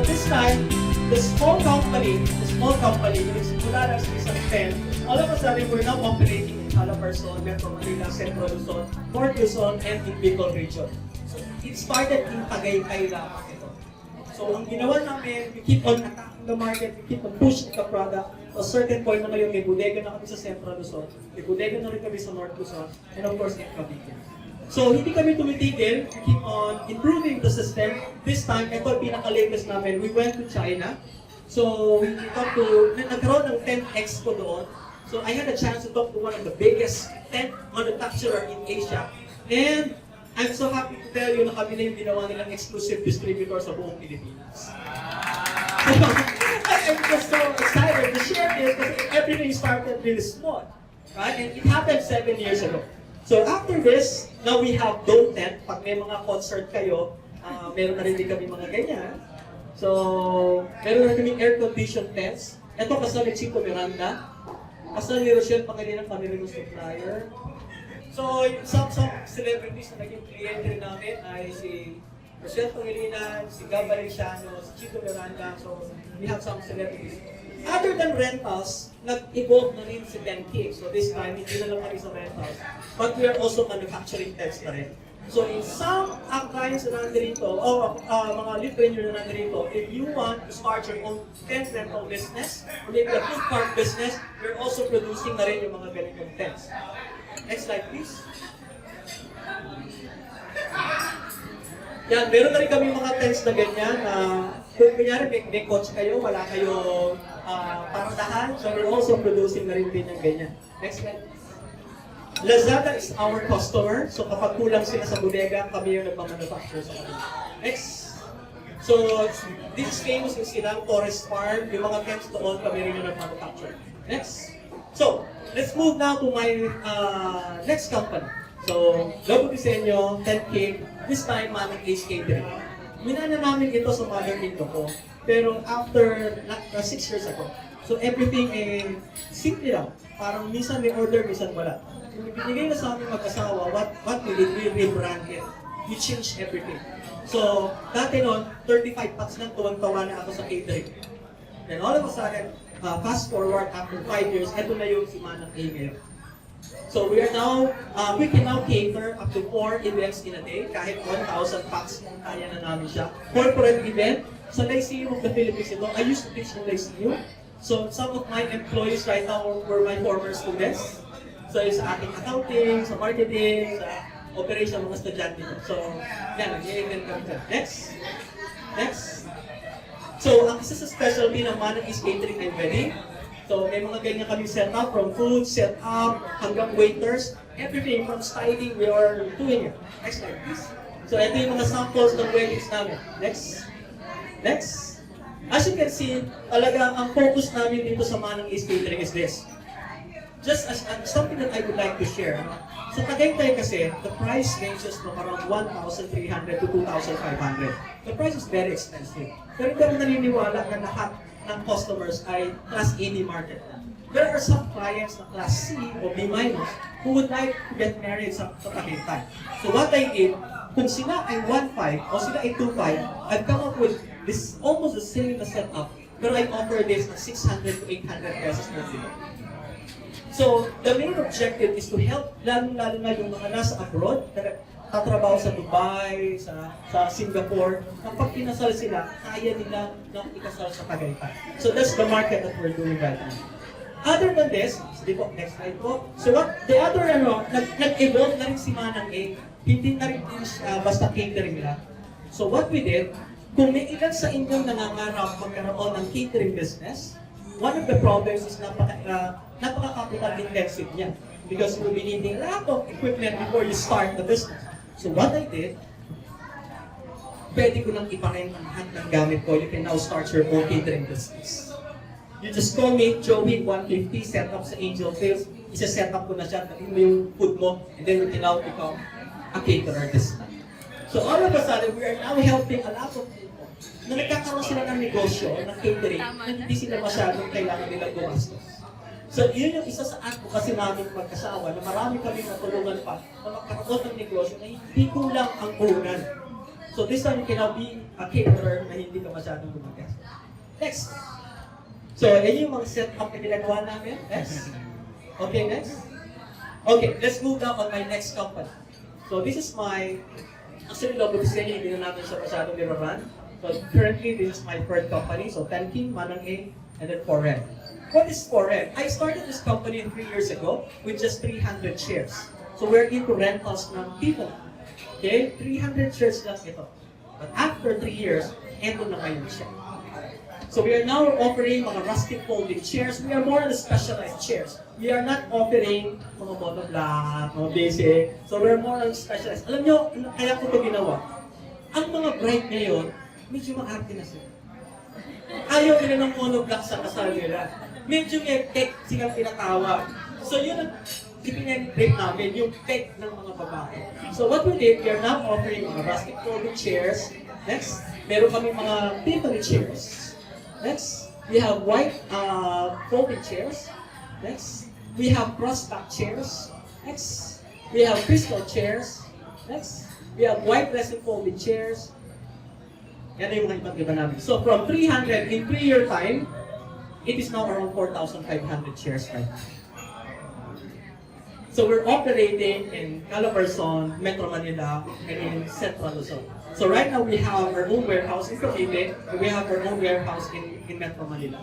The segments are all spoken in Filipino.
this time, the small company, nagsimula lang sa isang 10, all of a sudden, we're now operating in Calabarzon, Metro Manila, Central Luzon, North Luzon, and in Bicol region. So, it started in Tagaytay lamang ito. So, ang ginawa namin, we keep on attacking the market, we keep on pushing the product. So, a certain point na ngayon, may bodega na kami sa Central Luzon, may bodega na rin kami sa North Luzon, and of course, in Cavite. So, hindi kami tumitigil, we keep on improving the system. This time, ito ang pinaka-latest namin, we went to China. So, we talked to, nagkaroon ng 10 Expo doon. So, I had a chance to talk to one of the biggest tent manufacturer in Asia. And I'm so happy to tell you na kami na yung ginawa nilang exclusive distributor sa buong Pilipinas. I'm just so excited to share this because everything started really small. Right? And it happened 7 years ago. So after this, now we have dome tent. Pag may mga concert kayo, meron na rin din kami mga ganyan. So, meron na kami air-conditioned tents. Ito kasal ni Chico Miranda. Kasal ni Rochelle Pangilinan, kami rin supplier. So, some celebrities na naging kliyente rin namin ay si Rochelle Pangilinan, si Gab Valenciano, si Chico Miranda. So, we have some celebrities. Other than rentals, nag-evolve na rin si Ben King. So this time, hindi na lang kami sa rentals. But we are also manufacturing tents na rin. So in some clients na nandito, o mga Leapreneur na nandito, if you want to start your own tent rental business, or maybe a food cart business, we're also producing na rin yung mga ganitong tents. Next slide, please. Yan, meron na rin kami mga tents na ganyan. Kung kunyari may coach kayo, wala kayong parandahan, so we're also producing na rin din yung ganyan. Next slide. Lazada is our customer, so kapag kulang sila sa bodega, kami yung nagmamanufacture sa kanila. Next. So, this is famous in Silang Forest Farm, yung mga tents doon, kami rin yung nagmamanufacture. Next. So, let's move now to my next company. So, Logo Disenyo, 10K, this time, Manang Ace Catering. Minana namin ito sa mother-in-law ko, pero after 6 years ago. So, everything ay simple lang. Parang minsan may order, minsan wala. So, binigay na sa aming mag-asawa, what we did, we rebranded. We changed everything. So, dati noon, 35 packs lang, tuwang-tawa na ako sa catering. Then all of a sudden, fast forward after 5 years, ito na yung si Manang A ngayon. So we are now, we can now cater up to 4 events in a day, kahit 1,000 packs, kaya na namin siya. Corporate event, sa Lyceum of the Philippines ito, I used to teach in Lyceum. So some of my employees right now were my former students. So sa ating accounting, sa marketing, sa operation, mga estudyante ko. So yan, nag-i-event kami dyan. Next. Next. So ang isa sa specialty ng Manang is catering and wedding. So may mga ganyan kami set up, from food, set up, hanggang waiters, everything from styling, we are doing it. Next slide, please. So ito yung mga samples ng weddings namin. Next. Next. As you can see, talaga ang focus namin dito sa Manang is Catering is this. Just as something that I would like to share. Sa Tagaytay kasi, the price ranges from around 1,300 to 2,500. The price is very expensive. Pero hindi ako naniniwala na lahat ng customers ay Class A market. There are some clients na Class C o B- who would like to get married sa Tagaytay. So what I did, kung sila ay 1.5 o sila ay 2.5, I've come up with this almost the same setup, pero I offer this at 600 to 800 pesos per kilo. So the main objective is to help lalo na yung mga nasa abroad, tatrabaho sa Dubai, sa Singapore, kapag pinasal sila, kaya nila nang ikasal sa Tagaytay. So that's the market that we're doing right now. Other than this, sige po, next slide po. So what, the other nag-evolve na rin si Manang A, hindi na rin basta catering lang. So what we did, kung may ilan sa inyong nangangarap magkaroon ng catering business, one of the problems is napaka-capital intensive niya. Because you'll be needing a lot of equipment before you start the business. So what I did, pwede ko nang iparent ang lahat ng gamit ko. You can now start your own catering business. You just call me, Joey, 150, set up sa Angel Fields. Isa-set up ko na siya, tapin mo yung food mo, and then you can now become a caterer this time. So all of a sudden, we are now helping a lot of people na nagkakaroon sila ng negosyo, ng catering, na hindi sila masyadong kailangan nilang gumastos. So yun yung isa sa advocacy namin magkasawa, na marami kami natulungan pa na magkaroon ng negosyo na hindi kulang ang puhunan. So this time, you cannot be a caterer na hindi ka masyadong gumagas. Next. So, yan yung mga setup na ginagawa namin. Next. Okay, next. Okay, let's move now on my next company. So this is my, actually, logo design, hindi na natin siya masyadong niraran. So currently, this is my third company. So Tanking, Manang A, and then Foren. What is Foren? I started this company 3 years ago with just 300 shares. So we're into rentals ng people. Okay? 300 shares lang ito. But after 3 years, ito na ngayon siya. So we are now offering mga rustic folding chairs. We are more on the specialized chairs. We are not offering mga monoblock, mga basic. So we're more on specialized. Alam nyo, kaya ko ito ginawa. Ang mga bride ngayon, medyo maarte na sila. Ayaw nila ng monoblock sa kasal nila. Medyo may peg silang tinatawag. So yun ang ipinag-break namin, yung peg ng mga babae. So what we did, we are now offering mga rustic folding chairs. Next, meron kami mga Tiffany chairs. Next, we have white folding chairs. Next, we have cross-back chairs. Next, we have crystal chairs. Next, we have white resin folding chairs. Yan yung mga ibang iba namin. So from 300 in 3-year time, it is now around 4,500 chairs right now. So we're operating in Calabarzon, Metro Manila, and in Central Luzon. So right now we have our own warehouse in Cavite, and we have our own warehouse in Metro Manila.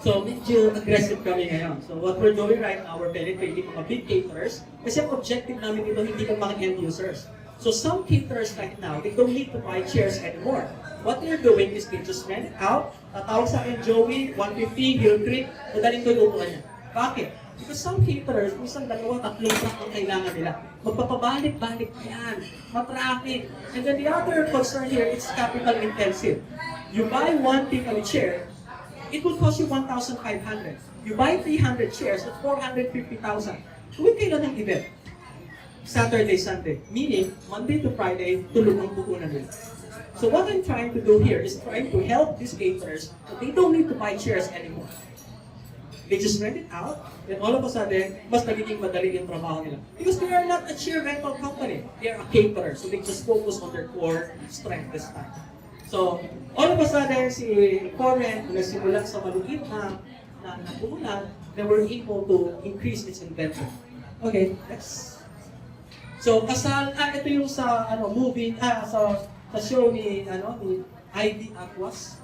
So medyo aggressive kami ngayon. So what we're doing right now, we're penetrating mga big caterers. Kasi ang objective namin dito, hindi lang mga end users. So some caterers right now, they don't need to buy chairs anymore. What they're doing is they just rent it out. Tatawag sa akin, Joey, 150, Hill Creek, madaling ko yung upuan niya. Bakit? Because some caterers, minsan 2-3 truck ang kailangan nila. Magpapabalik-balik yan, matraffic. And then the other concern here, it's capital intensive. You buy one Tiffany chair, it will cost you 1,500. You buy 300 chairs, that's 450,000. Tuwid kayo ng event. Saturday, Sunday. Meaning, Monday to Friday, tulog ang pupunan nila. So what I'm trying to do here is trying to help these caterers that they don't need to buy chairs anymore. They just rent it out, and all of a sudden, mas nagiging madali yung trabaho nila. Because they are not a chair rental company. They are a caterer, so they just focus on their core strength this time. So, all of a sudden, si Foren, nagsimula sa maliit na puhunan, they were able to increase its inventory. Okay, next. So, kasal, ito yung sa movie, sa show ni Ivy Aquas.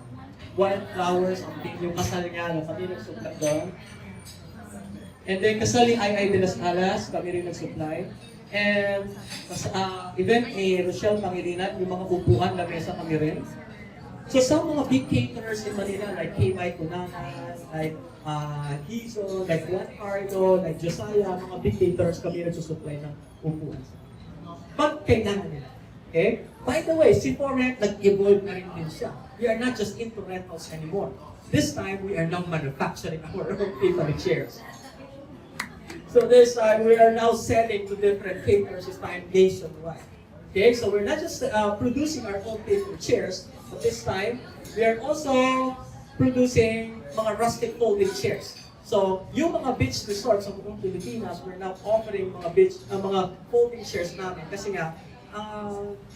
Wildflowers, yung kasal niya, kami nagsupply doon. And then kasal ni Ay de las Alas, kami rin nagsupply. And event ni Rochelle Pangilinan, yung mga upuan na mesa kami rin. So sa mga big caterers in Manila, like K.Y. Kunanan, like Hizo, like Juan Cardo, like Josiah, mga big caterers kami nagsusupply ng upuan. Pag kailangan nila. Okay? By the way, si Foren, nag-evolve na rin din siya. We are not just into rentals anymore. This time, we are now manufacturing our own Tiffany chairs. So this time, we are now selling to different caterers this time nationwide. Okay, so we're not just producing our own Tiffany chairs, but this time, we are also producing mga rustic folding chairs. So, yung mga beach resorts sa buong Pilipinas, we're now offering mga folding chairs namin. Kasi nga,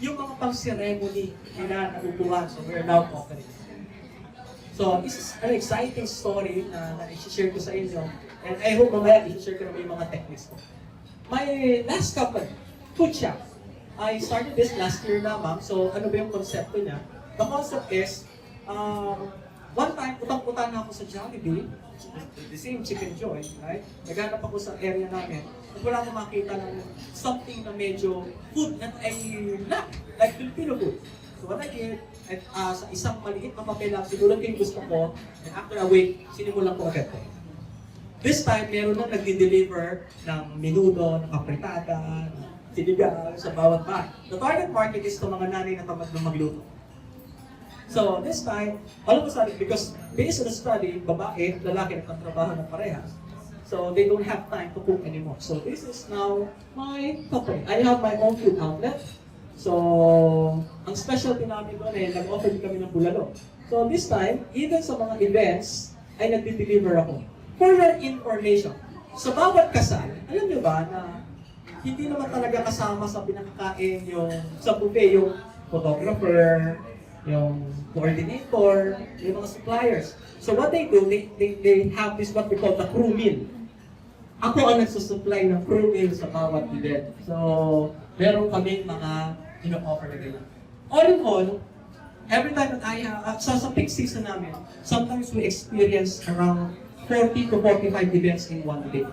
yung mga pang-ceremony nila nakukuhan, so we're now offering. So, this is an exciting story na i-share ko sa inyo. And I hope mamaya i-share ko naman yung mga techniques ko. My last company, food shop. I started this last year lamang. So, ano ba yung konsepto niya? The concept is, one time, utang-utang ako sa Jollibee, the same Chicken Joy, right? Naghanap ako sa area namin. At wala akong makita ng something na medyo food that I lack, like Filipino food. So what I did, sa isang maliit na papel lang, sinulat ko yung gusto ko, and after a week, sinimulan ko agad ko. This time, meron na nagdi-deliver ng menudo, ng kapritada, ng sinigang sa bawat bahay. The target market is to mga nanay na tamad na magluto. So this time, all of a sudden, because based on the study, babae at lalaki nagtatrabaho ng parehas, so they don't have time to cook anymore. So this is now my company. I have my own food outlet. So, ang specialty namin doon nag-offer din kami ng bulalo. So this time, even sa mga events, ay nagdi-deliver ako. For your information, sa bawat kasal, alam nyo ba na hindi naman talaga kasama sa pinakakain yung sa buffet yung photographer, yung coordinator, yung mga suppliers. So what they do, they have this what we call the crew meal. Ako ang nagsusupply ng crew meal sa bawat event. So, meron kaming mga ino-offer na ganyan. All in all, every time that I have, sa peak season namin, sometimes we experience around 40 to 45 events in one day.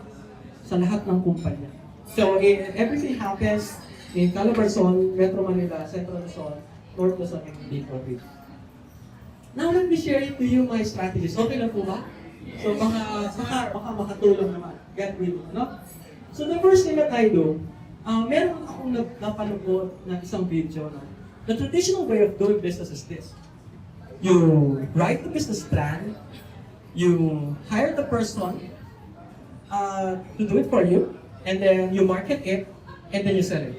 Sa lahat ng kumpanya. So, everything happens in Calabarzon, Metro Manila, Central Luzon, North Luzon, and Bicol. Now, let me share to you my strategies. Okay lang po ba? So, baka makatulong naman. Get with me, no? So, the first thing that I do, meron akong napanood na isang video, no? The traditional way of doing business is this. You write the business plan, you hire the person to do it for you, and then you market it, and then you sell it.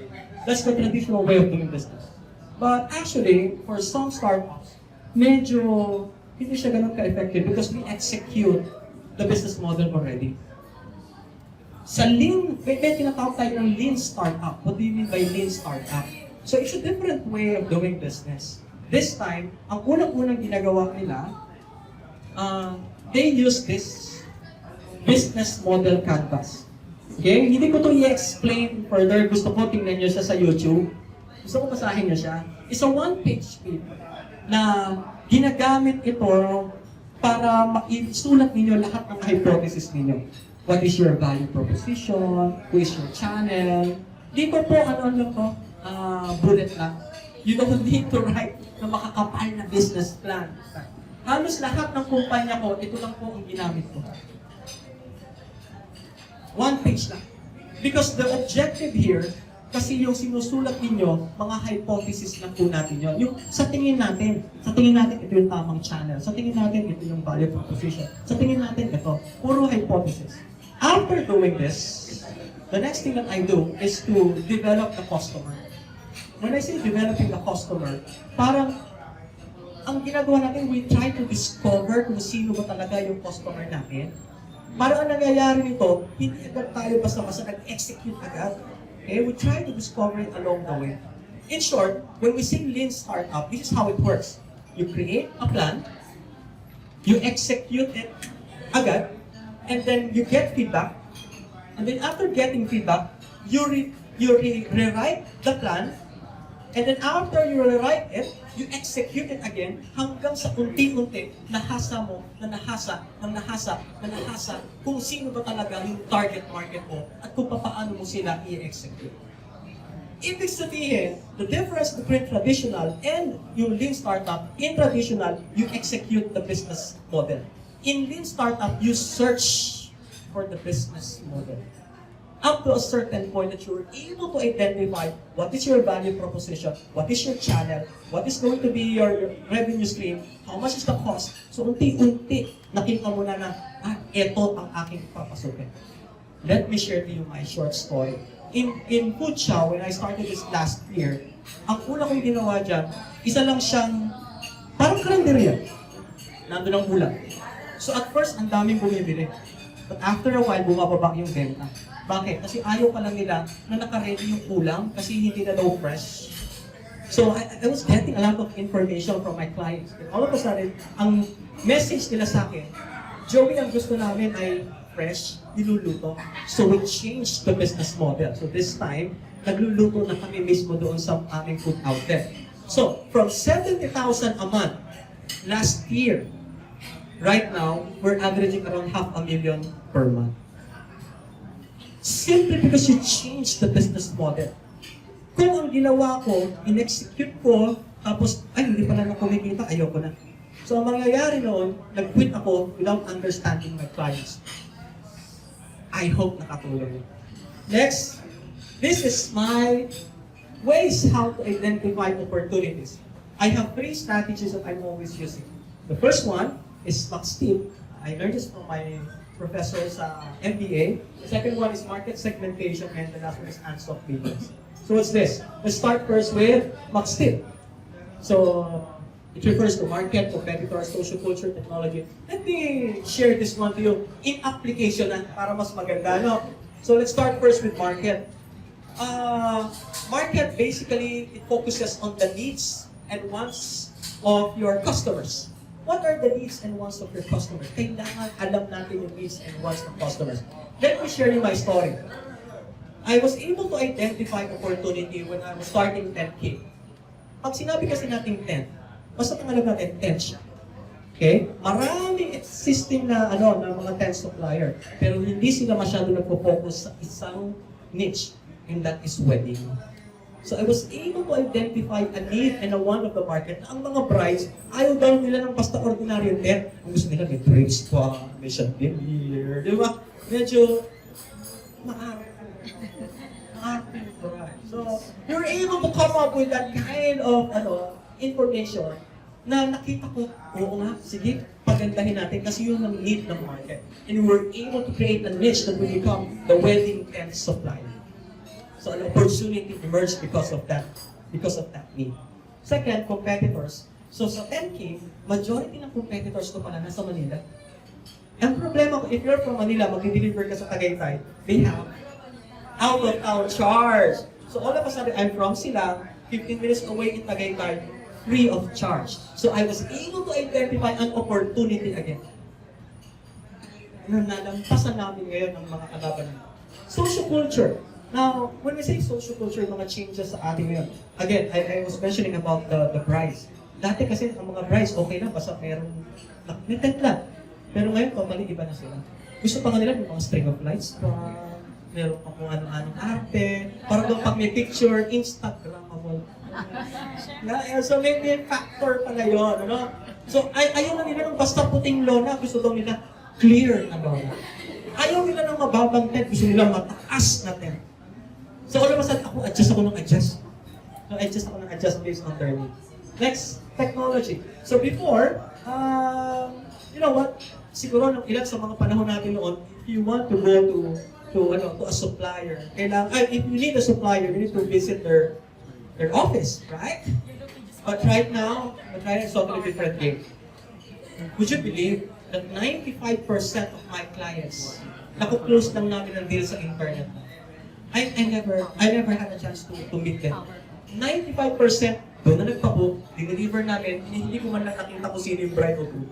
That's the traditional way of doing business. But actually, for some startups, medyo hindi siya ganun ka-effective because we execute the business model already. Sa lean, may tinatawag tayo ng lean startup. What do you mean by lean startup? So it's a different way of doing business. This time, ang unang-unang ginagawa nila, they use this business model canvas. Okay? Hindi ko ito i-explain further. Gusto ko tingnan nyo siya sa YouTube. Gusto ko basahin nyo siya. It's a one-page paper na ginagamit ito para maisulat ninyo lahat ng hypothesis ninyo. What is your value proposition? Who is your channel? Dito po, ano to? Bullet lang. You don't need to write na makakapal na business plan. Halos lahat ng kumpanya ko, ito lang po ang ginamit ko. One page lang. Because the objective here, kasi yung sinusulat ninyo, mga hypothesis lang po natin yun. Yung sa tingin natin ito yung tamang channel. Sa tingin natin, ito yung value proposition. Sa tingin natin, ito. Puro hypothesis. After doing this, the next thing that I do is to develop the customer. When I say developing the customer, parang ang ginagawa natin, we try to discover kung sino ba talaga yung customer natin. Parang ang nangyayari nito, hindi agad tayo basta-basta nag-execute agad. Okay, we try to discover it along the way. In short, when we say lean startup, this is how it works. You create a plan, you execute it agad, and then you get feedback, and then after getting feedback, you rewrite the plan, and then after you rewrite it, you execute it again hanggang sa unti-unti nahasa mo, nahasa kung sino ba talaga yung target market mo at kung paano mo sila i-execute. Ibig sabihin, the difference between traditional and yung lean startup, in traditional, you execute the business model. In lean startup, you search for the business model. Up to a certain point that you're able to identify what is your value proposition, what is your channel, what is going to be your revenue stream, how much is the cost. So unti-unti, nakita mo na eto ang aking papasukin. Let me share to you my short story. In Food Chow, when I started this last year, ang una kong ginawa dyan, isa lang siyang parang kalenderya. Nandun ang ulam. So at first, ang daming bumibili. But after a while, bumababa yung benta. Bakit? Kasi ayaw pa lang nila na naka-ready yung ulam kasi hindi na daw fresh. So I was getting a lot of information from my clients. And all of a sudden, ang message nila sa akin, Joey, ang gusto namin ay fresh, niluluto. So we changed the business model. So this time, nagluluto na kami mismo doon sa aming food outlet. So from 70,000 a month last year, right now, we're averaging around 500,000 per month. Simply because you changed the business model. Kung ang ginawa ko, in-execute ko, tapos, ay, hindi pala na kumikita, ayoko na. So, ang mangyayari noon, nag-quit ako without understanding my clients. I hope nakatulong. Next, this is my ways how to identify opportunities. I have 3 strategies that I'm always using. The first one is MCSTEEP. I learned this from my professor sa MBA. The second one is market segmentation, and the last one is Ansoff Matrix. So what's this? Let's start first with MCSTEEP. So it refers to market, competitor, social culture, technology. Let me share this one to you in application para mas maganda, no? So let's start first with market. market basically, it focuses on the needs and wants of your customers. What are the needs and wants of your customers? Kailangan alam natin yung needs and wants ng customers. Let me share you my story. I was able to identify opportunity when I was starting 10K. Pag sinabi kasi natin 10, basta pangalan natin 10 siya. Okay? Maraming existing na mga 10 supplier, pero hindi sila masyado nagpo-focus sa isang niche, and that is wedding. So I was able to identify a need and a want of the market na ang mga brides, ayaw daw nila ng basta ordinary 10. Ang gusto nila may drapes pa, may chandelier, di ba? Medyo maarte bride. So you're able to come up with that kind of information na nakita ko, oo nga, sige, pagandahin natin kasi yun ang need ng market. And we're able to create a niche that will become the wedding tent supplier. So an opportunity emerged because of that need. Second, competitors. So sa 10K, majority ng competitors ko pala nasa Manila. Ang problema ko, if you're from Manila, mag-deliver ka sa Tagaytay, they have out-of-town charge. So all of a sudden, I'm from Silang, 15 minutes away in Tagaytay, free of charge. So I was able to identify an opportunity again. Nalampasan namin ngayon ang mga kalaban namin. Socio Culture. Now, when we say social culture, mga changes sa ating ngayon, again, I was mentioning about the price. Dati kasi ang mga price, okay lang, basta merong tent lang. Pero ngayon, totally iba na sila. Gusto pa nga nila yung mga string of lights pa, meron pa kung ano-anong arte, para doon pag may picture, Instagrammable. So may factor pala yun, ano? So ayaw na nila ng basta puting lona, gusto daw nila clear na lona. Ayaw nila ng mababang tent, gusto nila mataas na tent. So all of a sudden, adjust ako ng adjust. So adjust ako ng adjust based on their needs. Next, technology. So before, you know what? Siguro nung ilan sa mga panahon natin noon, if you want to go to a supplier, if you need a supplier, you need to visit their office, right? But right now, it's totally different game. Would you believe that 95% of my clients, naku-close lang namin ang deal sa internet. I never had a chance to meet them. 95% doon na nagpa-book, dineliver namin, hindi ko man lang nakita kung sino yung bride o group.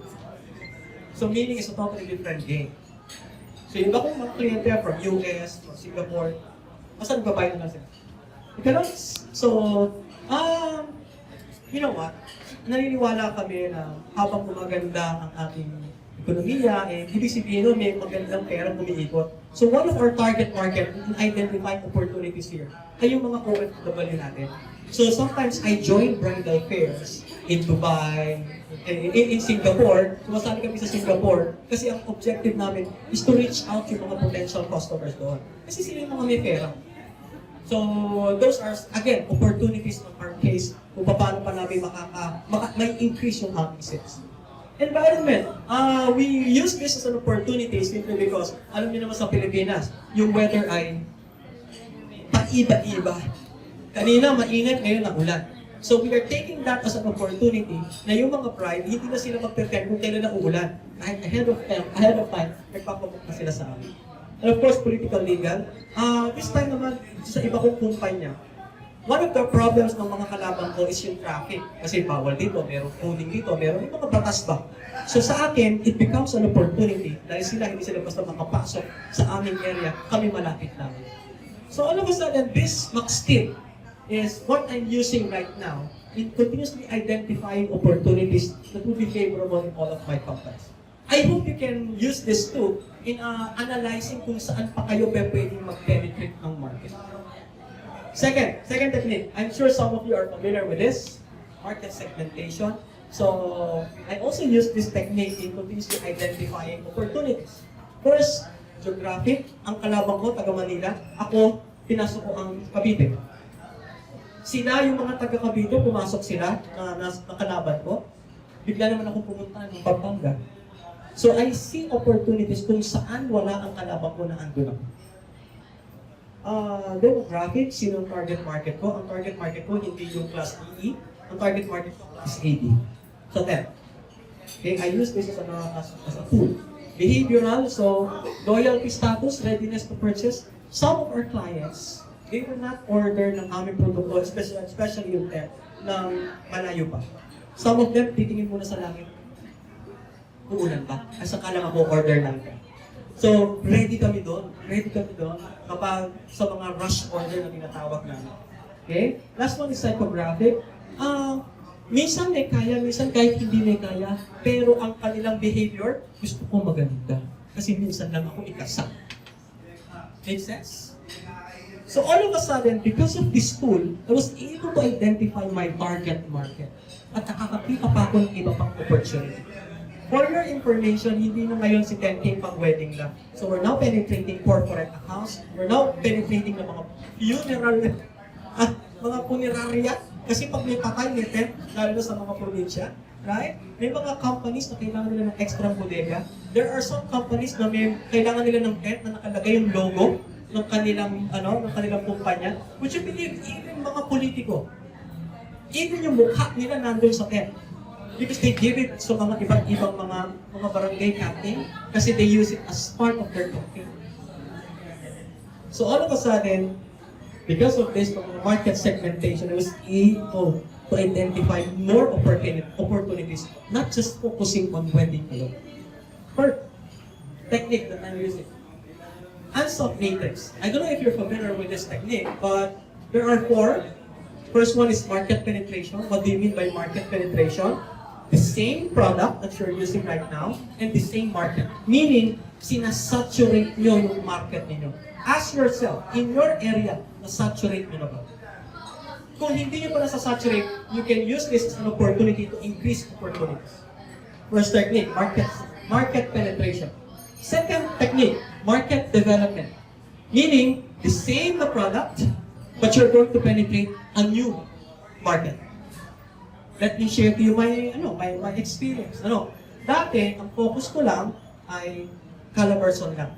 So meaning is a totally different game. So yung iba kong mga kliyente from US, from Singapore, basta nagbabayad na lang sila. Economics. So, you know what? Naniniwala kami na habang gumaganda ang ating ekonomiya, ibig sabihin may magandang pera umiikot. So one of our target market in identifying opportunities here ay yung mga OFW natin. So sometimes I join bridal fairs in Dubai, in Singapore. Sumasali kami sa Singapore kasi ang objective namin is to reach out yung mga potential customers doon. Kasi sila yung mga may pera. So those are, again, opportunities in our case kung paano pa namin may increase yung aming sales. Environment. We use this as an opportunity simply because, alam niyo naman sa Pilipinas, yung weather ay paiba-iba. Kanina mainit, ngayon ulan. So we are taking that as an opportunity na yung mga bride, hindi na sila mag-pretend kung kailan na uulan. Kahit ahead of time, nagpapabok na sila sa amin. And of course, political legal. This time naman, sa iba kong kumpanya, one of the problems ng mga kalaban ko is yung traffic. Kasi bawal dito, merong coding dito, merong mga batas ba. So sa akin, it becomes an opportunity dahil hindi sila basta makapasok sa aming area, kami malapit namin. So all of a sudden, this MCSTEEP is what I'm using right now in continuously identifying opportunities that will be favorable in all of my companies. I hope you can use this too in analyzing kung saan pa kayo pwedeng mag-penetrate ng market. Second technique, I'm sure some of you are familiar with this, market segmentation. So, I also use this technique in continuously identifying opportunities. First, geographic, ang kalabang ko, taga Manila, ako, pinasok ko ang Cavite. Sila, yung mga taga Cavite, pumasok sila na kalaban ko. Bigla naman ako pumunta ng Pampanga. So, I see opportunities kung saan wala ang kalabang ko na andun ako. Demographic, sino ang target market ko? Ang target market ko hindi yung class EE, ang target market ko is AB. So that. Okay, I use this as a tool. Behavioral, so loyalty status, readiness to purchase. Some of our clients, they will not order ng aming produkto, especially yung tech, ng malayo pa. Some of them, titingin muna sa langit. Uulan ba? Asa ka lang ako order ng tech. So, ready kami doon. Kapag sa mga rush order na tinatawag namin. Okay? Last one is psychographic. Minsan may kaya, minsan kahit hindi may kaya, pero ang kanilang behavior, gusto ko maganda. Kasi minsan lang ako ikasal. Make sense? So all of a sudden, because of this tool, I was able to identify my target market. At nakakakita pa ako ng iba pang opportunity. For your information, hindi na ngayon si 10K pang wedding lang. So we're now penetrating corporate accounts. We're now penetrating ng mga funeral, mga punerarya. Kasi pag may patay, may tent, lalo na sa mga probinsya, right? May mga companies na kailangan nila ng extra bodega. There are some companies na may kailangan nila ng tent na nakalagay yung logo ng kanilang kumpanya. Would you believe, even mga politiko, even yung mukha nila nandun sa tent. Because they give it sa mga ibang mga barangay captain kasi they use it as part of their campaign. So all of a sudden, because of this market segmentation, I was able to identify more opportunities, not just focusing on wedding alone. First technique that I'm using, Ansoff Matrix. I don't know if you're familiar with this technique, but there are 4. First one is market penetration. What do you mean by market penetration? The same product that you're using right now and the same market. Meaning, sinasaturate nyo yung market ninyo. Ask yourself, in your area, nasaturate nyo na ba? Kung hindi nyo pa nasasaturate, you can use this as an opportunity to increase opportunities. First technique, market penetration. Second technique, market development. Meaning, the same the product, but you're going to penetrate a new market. Let me share to you my experience. Dati, ang focus ko lang ay Calabarzon lang.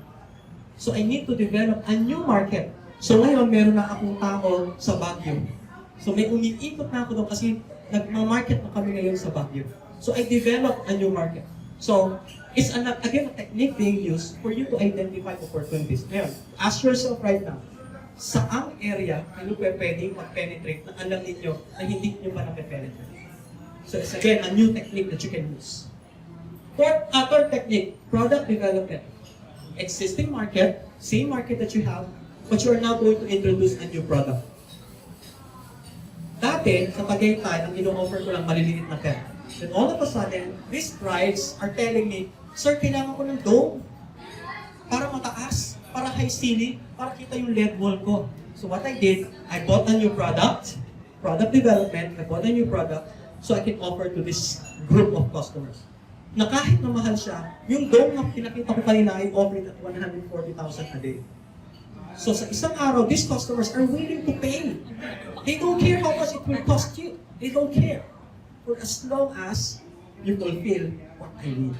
So I need to develop a new market. So ngayon, meron na akong tao sa Baguio. So may umiikot na ako doon kasi nag-market na kami ngayon sa Baguio. So I developed a new market. So it's again a technique being used for you to identify opportunities. Ngayon, ask yourself right now, saang area kayo pwedeng mag-penetrate na alam ninyo na hindi nyo pa na-penetrate? So it's again a new technique that you can use. Third technique, product development. Existing market, same market that you have, but you are now going to introduce a new product. Dati, sa Tagaytay, ang ino-offer ko lang maliliit na tent. Then all of a sudden, these brides are telling me, Sir, kailangan ko ng dome para mataas, para high ceiling, para kita yung LED wall ko. So what I did, I bought a new product development, I bought a new product, so I can offer to this group of customers. Na kahit na mahal siya, yung dome na pinakita ko kanina ay offered at 140,000 a day. So sa isang araw, these customers are willing to pay. They don't care how much it will cost you. They don't care. For as long as you fulfill what I need.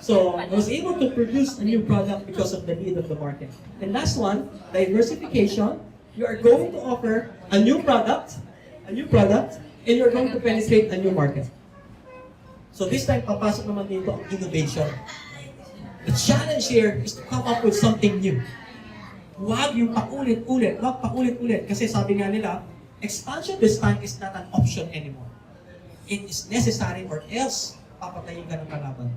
So I was able to produce a new product because of the need of the market. And last one, diversification. You are going to offer a new product, and you're going to penetrate a new market. So this time, papasok naman dito ang innovation. The challenge here is to come up with something new. Huwag yung paulit-ulit. Kasi sabi nga nila, expansion this time is not an option anymore. It is necessary or else papatayin ka ng kalaban.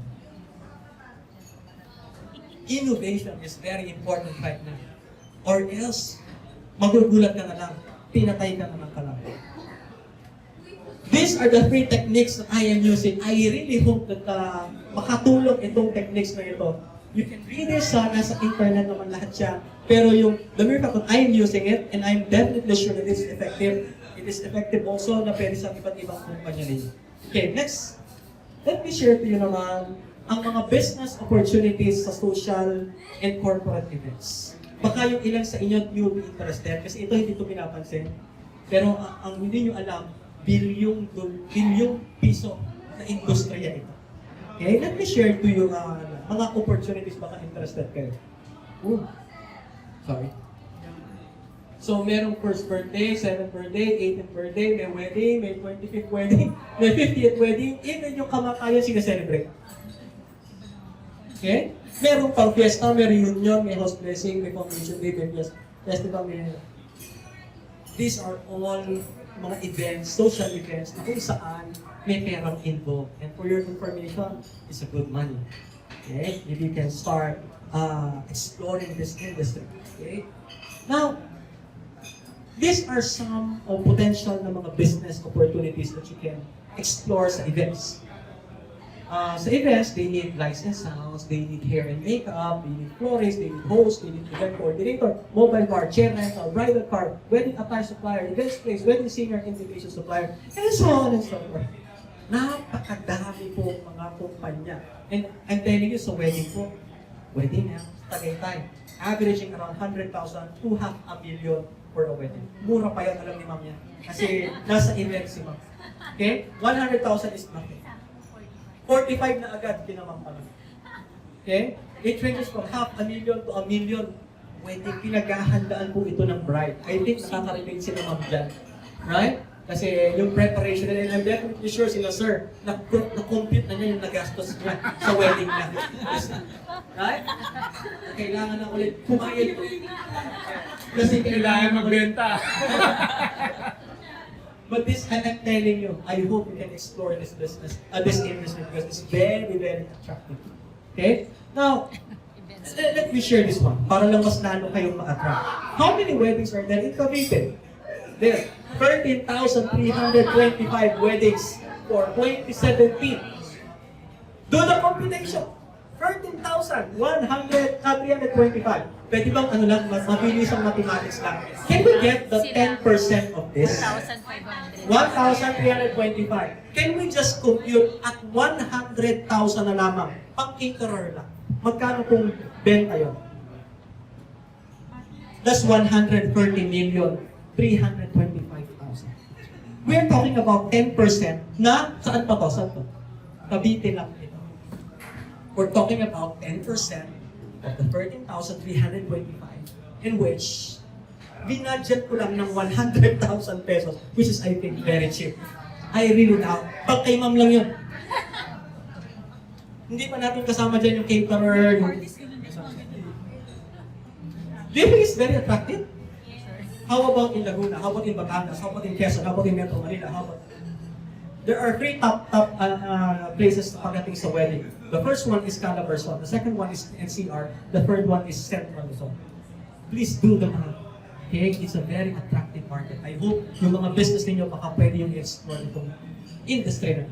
Innovation is very important right now. Or else, magugulat ka na lang, pinatay ka na ng kalaban. These are the 3 techniques that I am using. I really hope that makatulong itong techniques na ito. You can read this nasa internet naman lahat siya. Pero the mere fact that I am using it, and I'm definitely sure that it is effective. It is effective also na pwede sa iba't ibang kumpanya ninyo. Okay, next. Let me share to you naman ang mga business opportunities sa social and corporate events. Baka yung ilan sa inyo you'll be interested kasi ito hindi ito pinapansin. Pero ang hindi nyo alam, bilyong piso na industriya ito. Okay, let me share to you mga opportunities baka interested kayo. Sorry. So, merong first birthday, 7th birthday, 18th birthday, may wedding, may 25th wedding, may 50th wedding, even yung kamatayan sinaselebrate. Okay? Merong pang fiesta, may reunion, may house blessing, may foundation day, may fiesta. Festival may these are all mga events, social events na kung saan may perang involved. And for your information, it's a good money. Okay? If you can start exploring this industry. Okay? Now, these are some of potential na mga business opportunities that you can explore sa events. Sa events, they need license sounds, they need hair and makeup, they need florists, they need host, they need event coordinator, mobile bar, chair rental, bridal car, wedding attire supplier, events place, wedding singer, invitation supplier, and so on and so forth. Napakadami po mga kumpanya. And I'm telling you, sa wedding po, wedding Tagaytay, averaging around 100,000 to half a million for a wedding. Mura pa yun, alam ni ma'am yan. Kasi nasa event si ma'am. Okay? 100,000 is nothing. 45 na agad, pinamang pala. Okay? It ranges from half a million to a million. Wedding, pinaghahandaan po ito ng bride. I think nakaka-relate sila ma'am dyan. Right? Kasi yung preparation nila, and I'm definitely sure sila sir, na-compute na niya yung nagastos niya sa wedding niya. Right? Kailangan na ulit kumain. Kasi Kailangan magbenta. But this, I'm telling you, I hope you can explore this business, this industry, because it's very, very attractive. Okay? Now, let me share this one, para lang mas lalo kayong ma-attract. How many weddings are there in Cavite? There, 13,325 weddings for 2017. Do the computation. 13,325. Pwede bang ano lang, mabilis ang mathematics lang. Can we get the 10% of this? 1,500. 1,325. Can we just compute at 100,000 na lamang? Pang-caterer lang. Magkano kung benta yun? That's 130,325,000. We're talking about 10% na, saan pa to? Saan to? Cavite lang ito. We're talking about 10% of the 13,325 in which binudget ko lang ng 100,000 pesos, which is I think very cheap. I really doubt. Pag kay ma'am lang yun. Hindi pa natin kasama dyan yung caterer. Do you think it's very attractive? How about in Laguna? How about in Batangas? How about in Quezon? How about in Metro Manila? How about... There are three top places pagdating sa wedding. The first one is Calabarzon. The second one is NCR. The third one is Central Luzon. Please do them all. Okay? It's a very attractive market. I hope yung mga business ninyo baka pwede yung i-explore itong industry na.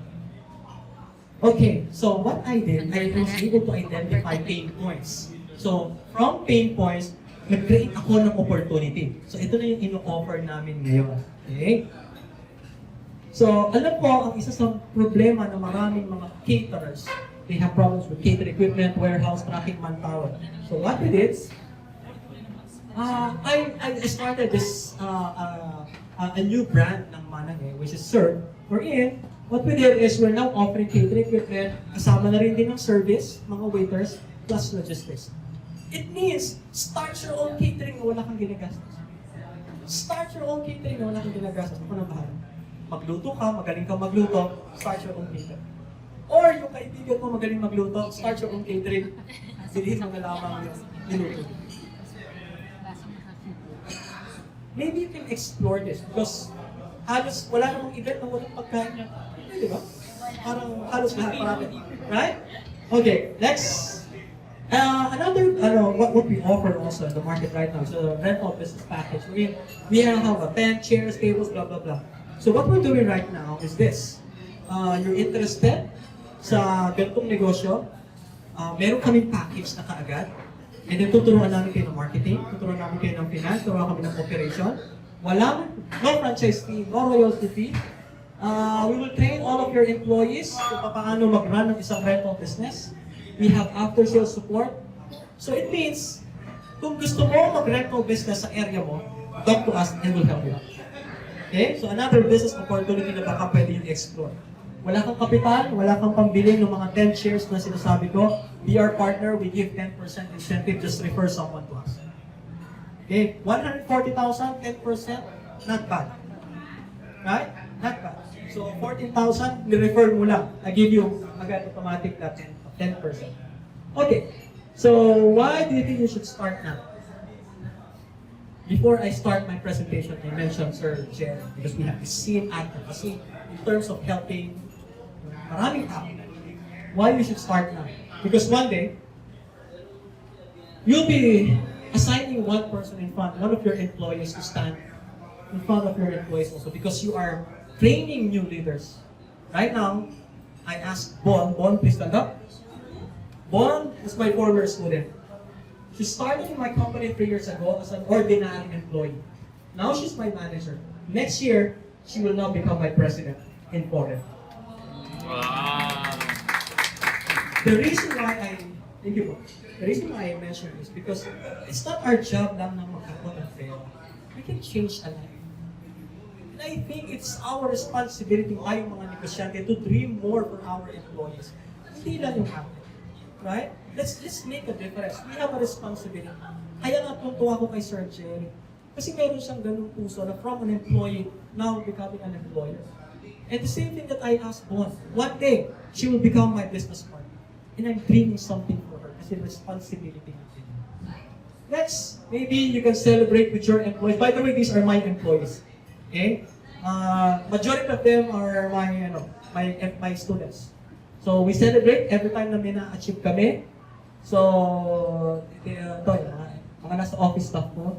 Okay, so what I did, I was able to identify pain points. So, from pain points, nag-create ako ng opportunity. So, ito na yung ino-offer namin ngayon. Okay? So, alam ko, ang isa sa problema ng maraming mga caterers, they have problems with catering equipment, warehouse, tracking, manpower. So, what we did, I started this, a new brand ng Manang, which is Serve. Wherein, what we did is we're now offering catering equipment, kasama na rin din ng service, mga waiters, plus logistics. It means, start your own catering na wala kang ginagastos. Start your own catering na wala kang ginagastos. Ako na bahala. Magluto ka, magaling ka magluto, start your own catering. Or yung kaibigan mo magaling magluto, start your own catering, bilhin mo na lamang yung niluto. Maybe you can explore this because halos wala namang event na walang pagkain niya. Di ba? Parang halos lahat marami. Right? Okay, next. What we offer also in the market right now is a rental business package. We have a tent, chairs, tables, blah, blah, blah. So what we're doing right now is this. You're interested sa ganitong negosyo, meron kaming package na kaagad, and then tuturuan namin kayo ng marketing, tuturuan namin kayo ng finance, tuturuan kami ng operation. No franchise fee, no royalty fee. We will train all of your employees kung paano mag-run ng isang rental business. We have after-sales support. So it means, kung gusto mo mag-rental business sa area mo, talk to us and we'll help you out. Okay? So another business opportunity na baka pwede yung explore. Wala kang kapital, wala kang pambili ng mga 10 shares na sinasabi ko. Be our partner, we give 10% incentive, just refer someone to us. Okay? 140,000, 10%, not bad. Right? Not bad. So 14,000, ni-refer mo lang. I give you agad automatic na 10%. Okay. So why do you think you should start now? before I start my presentation, I mentioned Sir Jerry because we have the same advocacy in terms of helping maraming tao. Why you should start now? Because one day, you'll be assigning one person in front, one of your employees to stand in front of your employees also because you are training new leaders. Right now, I asked Bon, please stand up. Bon is my former student. She started in my company 3 years ago as an ordinary employee. Now she's my manager. Next year, she will now become my president in Foreign. Wow. The reason why thank you, Bon. The reason why I mention this because it's not our job lang na magkaroon ng pera. We can change a life. And I think it's our responsibility tayong mga negosyante to dream more for our employees. Hindi lang yung happy. Right? Let's make a difference. We have a responsibility. Kaya natutuwa ko kay Sir Jerry. Kasi meron siyang ganung puso na from an employee, now becoming an employer. And the same thing that I asked Bon, one day, she will become my business partner. And I'm dreaming something for her kasi responsibility natin. Next, maybe you can celebrate with your employees. By the way, these are my employees. Okay? Majority of them are my students. So we celebrate every time na may na-achieve kami. So, ito mga nasa office staff ko.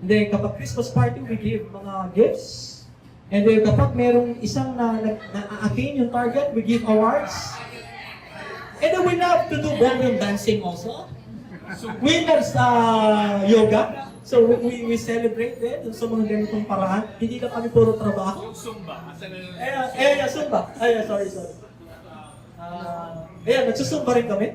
And then kapag Christmas party, we give mga gifts. And then kapag merong isang na-attain yung target, we give awards. And then we love to do ballroom dancing also. We love yoga. So we celebrate din sa mga ganitong paraan. Hindi na kami puro trabaho. Zumba. Zumba. Sorry. Nagsusumba rin kami.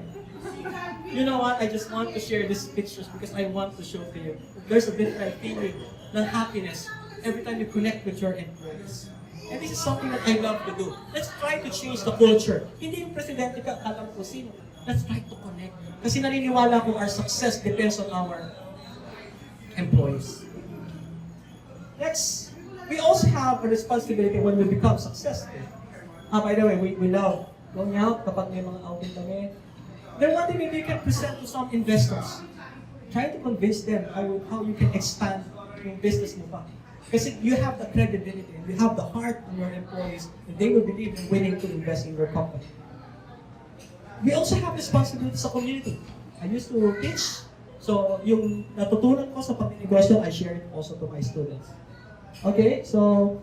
You know what? I just want to share these pictures because I want to show to you. There's a different feeling ng happiness every time you connect with your employees. And this is something that I love to do. Let's try to change the culture. Hindi yung presidente ka, alam ko sino. Let's try to connect. Kasi naniniwala ko our success depends on our employees. Next, we also have a responsibility when we become successful. By the way, we love going out kapag may mga outing kami. Then one day maybe you can present to some investors. Try to convince them how you can expand yung business mo pa. Kasi you have the credibility, and you have the heart of your employees, and they will believe in willing to invest in your company. We also have responsibility sa community. I used to teach, so yung natutunan ko sa pag-negosyo, I share it also to my students. Okay, so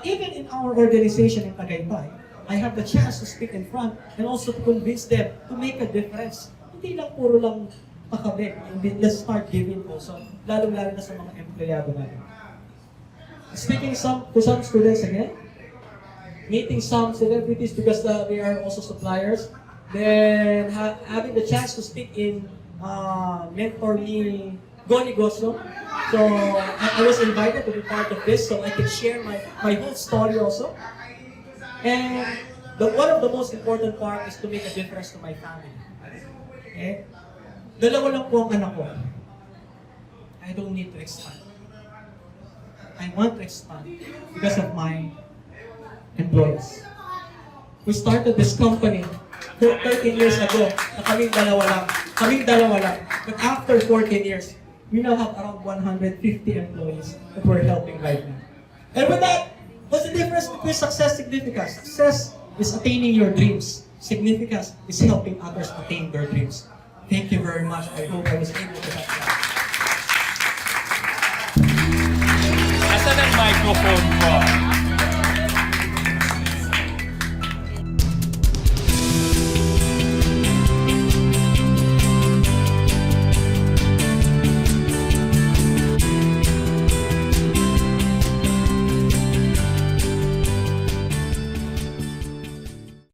even in our organization in Tagaytay, I have the chance to speak in front and also to convince them to make a difference. Hindi lang puro lang pakabig. Let's start giving also, lalong-lalo na sa mga empleyado natin. Speaking to some students again, meeting some celebrities because they are also suppliers, then having the chance to speak in Mentor Me Go Negosyo. So I was invited to be part of this so I can share my whole story also. And one of the most important part is to make a difference to my family. Okay? Dalawa lang po ang anak ko. I don't need to expand. I want to expand because of my employees. We started this company 13 years ago na kaming dalawa lang. But after 14 years, we now have around 150 employees that we're helping right now. And with that, what's the difference between success and significance? Success is attaining your dreams. Significance is helping others attain their dreams. Thank you very much. I hope I was able to help you. Asan ang microphone ko?